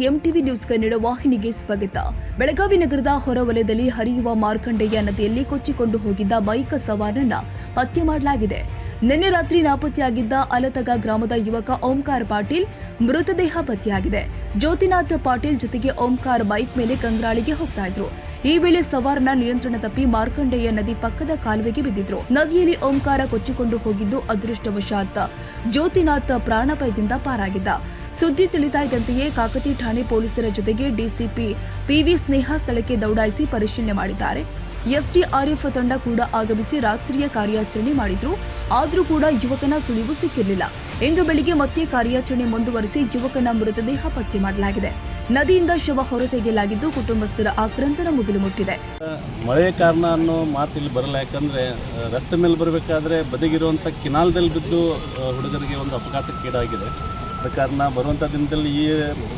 MTV news Kannada ವಾಹಿನಿಗೆ ಸ್ವಾಗತ. ಬೆಳಗಾವಿ ನಗರದ ಹೊರವಲಯದಲ್ಲಿ ಹರಿಯುವ ಮಾರ್ಕಂಡೇಯ ನದಿಯಲ್ಲಿ ಕೊಚ್ಚಿಕೊಂಡು ಹೋಗಿದ್ದ ಬೈಕ್ ಸವಾರನನ್ನ ಹತ್ಯೆ ಮಾಡಲಾಗಿದೆ. ನಿನ್ನೆ ರಾತ್ರಿ ನಾಪತ್ತೆಯಾಗಿದ್ದ ಅಲತಗ ಗ್ರಾಮದ ಯುವಕ ಓಂಕಾರ ಪಾಟೀಲ್ ಮೃತದೇಹ ಪತ್ತೆಯಾಗಿದೆ. ಜ್ಯೋತಿನಾಥ್ ಪಾಟೀಲ್ ಜೊತೆಗೆ ಓಂಕಾರ ಬೈಕ್ ಮೇಲೆ ಕಂಗ್ರಾಳಿಗೆ ಹೋಗ್ತಾ ಇದ್ರು. ಈ ವೇಳೆ ಸವಾರನ ನಿಯಂತ್ರಣ ತಪ್ಪಿ ಮಾರ್ಕಂಡೇಯ ನದಿ ಪಕ್ಕದ ಕಾಲುವೆಗೆ ಬಿದ್ದಿದ್ರು. ನದಿಯಲ್ಲಿ ಓಂಕಾರ ಕೊಚ್ಚಿಕೊಂಡು ಹೋಗಿದ್ದು ಅದೃಷ್ಟವಶಾತ್ ಜ್ಯೋತಿನಾಥ್ ಪ್ರಾಣಾಪಾಯದಿಂದ ಪಾರಾಗಿದ್ದ. ಸುದ್ದಿ ತಿಳಿತಾ ಇದ್ದಂತೆಯೇ ಕಾಕತಿ ಠಾಣೆ ಪೊಲೀಸರ ಜೊತೆಗೆ ಡಿಸಿಪಿ ಪಿವಿ ಸ್ನೇಹ ಸ್ಥಳಕ್ಕೆ ದೌಡಾಯಿಸಿ ಪರಿಶೀಲನೆ ಮಾಡಿದ್ದಾರೆ. ಎಸ್ಡಿಆರ್ಎಫ್ ತಂಡ ಕೂಡ ಆಗಮಿಸಿ ರಾತ್ರಿಯ ಕಾರ್ಯಾಚರಣೆ ಮಾಡಿದ್ರು. ಆದರೂ ಕೂಡ ಯುವಕನ ಸುಳಿವು ಸಿಕ್ಕಿರಲಿಲ್ಲ. ಇಂದು ಬೆಳಿಗ್ಗೆ ಮತ್ತೆ ಕಾರ್ಯಾಚರಣೆ ಮುಂದುವರೆಸಿ ಯುವಕನ ಮೃತದೇಹ ಪತ್ತೆ ಮಾಡಲಾಗಿದೆ. ನದಿಯಿಂದ ಶವ ಹೊರತೆಗೆಯಲಾಗಿದ್ದು ಕುಟುಂಬಸ್ಥರ ಆಕ್ರಂದನ ಮುಗಿಲು ಮುಟ್ಟಿದೆ. ಮಳೆ ಕಾರಣ ಅನ್ನೋ ಮಾತಿಲ್ಲಿ ಬರಲ್ಲ. ಯಾಕಂದರೆ ರಸ್ತೆ ಮೇಲೆ ಬರಬೇಕಾದ್ರೆ ಬದಿಗಿರುವಂಥ ಕಿನಾಲ್ದಲ್ಲಿ ಬಿದ್ದು ಹುಡುಗರಿಗೆ ಒಂದು ಅಪಘಾತಕ್ಕೀಡಾಗಿದೆ. ಆದ ಕಾರಣ ಬರುವಂಥ ದಿನದಲ್ಲಿ ಈ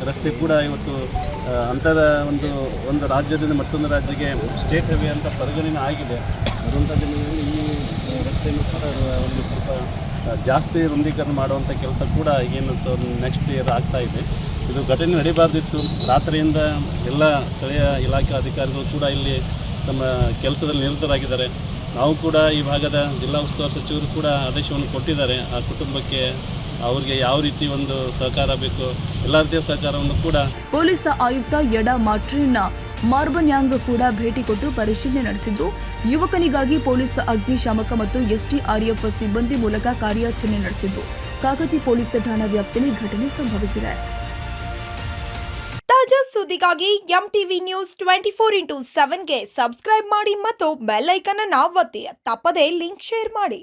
ರಸ್ತೆ ಕೂಡ ಇವತ್ತು ಅಂತರ ಒಂದು ರಾಜ್ಯದಿಂದ ಮತ್ತೊಂದು ರಾಜ್ಯಕ್ಕೆ ಸ್ಟೇಟ್ ಹೈವೇ ಅಂತ ಪರಿಗಣನೆ ಆಗಿದೆ. ಬರುವಂಥ ದಿನದಲ್ಲಿ ಈ ರಸ್ತೆಯನ್ನು ಕೂಡ ಒಂದು ಸ್ವಲ್ಪ ಜಾಸ್ತಿ ವೃಂದೀಕರಣ ಮಾಡುವಂಥ ಕೆಲಸ ಕೂಡ ಏನು ನೆಕ್ಸ್ಟ್ ಇಯರ್ ಆಗ್ತಾ ಇದೆ. ಇದು ಘಟನೆ ನಡೀಬಾರ್ದಿತ್ತು. ರಾತ್ರಿಯಿಂದ ಎಲ್ಲ ಸ್ಥಳೀಯ ಇಲಾಖೆ ಅಧಿಕಾರಿಗಳು ಕೂಡ ಇಲ್ಲಿ ತಮ್ಮ ಕೆಲಸದಲ್ಲಿ ನಿರತರಾಗಿದ್ದಾರೆ. ನಾವು ಕೂಡ ಈ ಭಾಗದ ಜಿಲ್ಲಾ ಉಸ್ತುವಾರಿ ಸಚಿವರು ಕೂಡ ಆದೇಶವನ್ನು ಕೊಟ್ಟಿದ್ದಾರೆ. ಆ ಕುಟುಂಬಕ್ಕೆ ಅವರಿಗೆ ಯಾವ ರೀತಿ ಒಂದು ಸಹಕಾರ ಬೇಕು ಎಲ್ಲ ರೀತಿಯ ಸಹಕಾರವನ್ನು ಕೂಡ. ಪೊಲೀಸ್ ಆಯುಕ್ತ ಯಡ ಮಾಟ್ರಿನ್ ಮಾರ್ಬನ್ಯಾಂಗ್ ಕೂಡ ಭೇಟಿ ಕೊಟ್ಟು ಪರಿಶೀಲನೆ ನಡೆಸಿದ್ದು, ಯುವಕನಿಗಾಗಿ ಪೊಲೀಸ್ ಅಗ್ನಿಶಾಮಕ ಮತ್ತು ಎಸ್ಡಿಆರ್ಎಫ್ ಸಿಬ್ಬಂದಿ ಮೂಲಕ ಕಾರ್ಯಾಚರಣೆ ನಡೆಸಿದ್ದು, ಕಾಕತಿ ಪೊಲೀಸ್ ಠಾಣಾ ವ್ಯಾಪ್ತಿಯಲ್ಲಿ ಘಟನೆ ಸಂಭವಿಸಿದೆ. ತಾಜಾ ಸುದ್ದಿಗಾಗಿ ಎಂಟಿವಿ ನ್ಯೂಸ್ 24x7ಗೆ ಸಬ್ಸ್ಕ್ರೈಬ್ ಮಾಡಿ ಮತ್ತು ಬೆಲ್ ಐಕಾನ್ ಅನ್ನು ಒತ್ತಿ. ತಪ್ಪದೇ ಲಿಂಕ್ ಶೇರ್ ಮಾಡಿ.